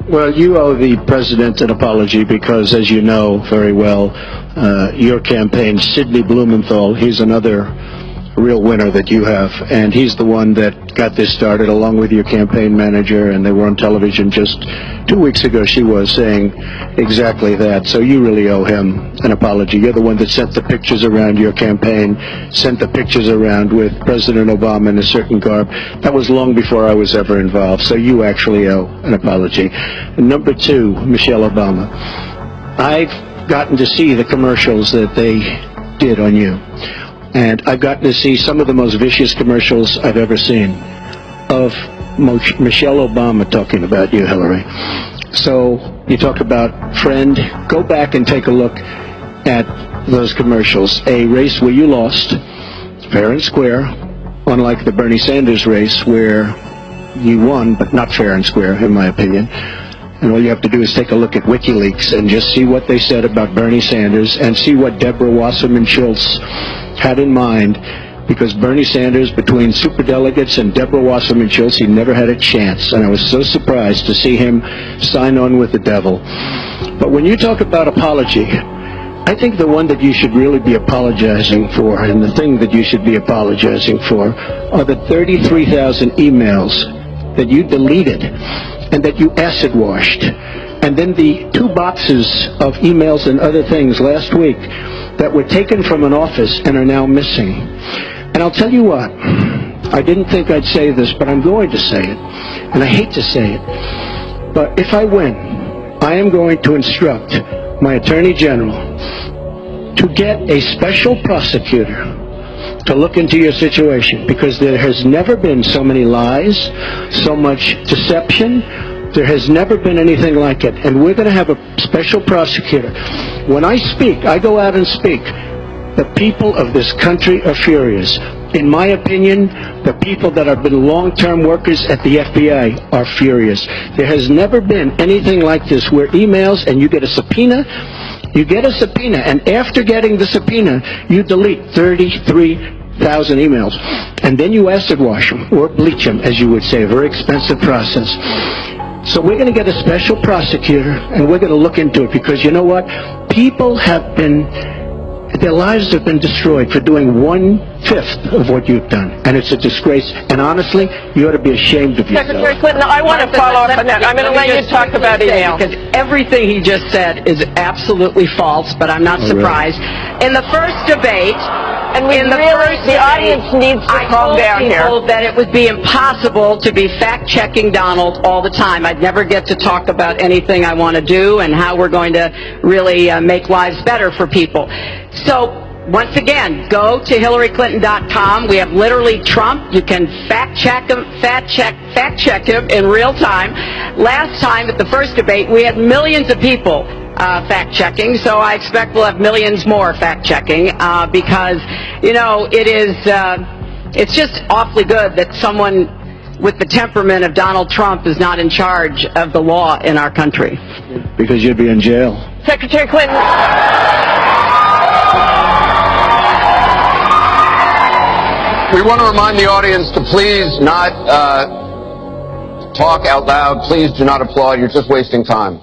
Well, you owe the president an apology because, as you know very well, your campaign, Sidney Blumenthal, he's another real winner that you have, and he's the one that got this started along with your campaign manager, and they were on television just 2 weeks ago. She was saying exactly that, so you really owe him an apology. You're the one that sent the pictures around your campaign, sent the pictures around with President Obama in a certain garb. That was long before I was ever involved, so you actually owe an apology. And number two, Michelle Obama. I've gotten to see the commercials that they did on you. And I've gotten to see some of the most vicious commercials I've ever seen of Michelle Obama talking about you, Hillary. So you talk about friend, go back and take a look at those commercials. A race where you lost, fair and square, unlike the Bernie Sanders race where you won, but not fair and square, in my opinion. And all you have to do is take a look at WikiLeaks and just see what they said about Bernie Sanders and see what Deborah Wasserman Schultz had in mind, because Bernie Sanders, between superdelegates and Deborah Wasserman Schultz, he never had a chance, and I was so surprised to see him sign on with the devil. But when you talk about apology, I think the one that you should really be apologizing for, and the thing that you should be apologizing for, are the 33,000 emails that you deleted and that you acid washed, and then the 2 boxes of emails and other things last week that were taken from an office and are now missing. And I'll tell you what, I didn't think I'd say this, but I'm going to say it, and I hate to say it, but if I win, I am going to instruct my Attorney General to get a special prosecutor to look into your situation, because there has never been so many lies, so much deception. There has never been anything like it, and we're going to have a special prosecutor. When I speak, I go out and speak. The people of this country are furious. In my opinion, the people that have been long-term workers at the FBI are furious. There has never been anything like this, where emails, and you get a subpoena, and after getting the subpoena, you delete 33,000 emails, and then you acid wash them, or bleach them, as you would say, a very expensive process. So we're going to get a special prosecutor, and we're going to look into it, because you know what? People have been, their lives have been destroyed for doing 1/5 of what you've done, and it's a disgrace. And honestly, you ought to be ashamed of yourself. Secretary Clinton, I want to follow up on that. I'm going to let you talk about email. Because everything he just said is absolutely false, but I'm not surprised. Really? In the first debate, the audience needs to calm down here. I told people that it would be impossible to be fact-checking Donald all the time. I'd never get to talk about anything I want to do and how we're going to really make lives better for people. So, once again, go to HillaryClinton.com. We have literally Trump. You can fact-check him in real time. Last time at the first debate, we had millions of people fact-checking, so I expect we'll have millions more fact-checking because, you know, it's just awfully good that someone with the temperament of Donald Trump is not in charge of the law in our country. Because you'd be in jail. Secretary Clinton. We want to remind the audience to please not talk out loud. Please do not applaud. You're just wasting time.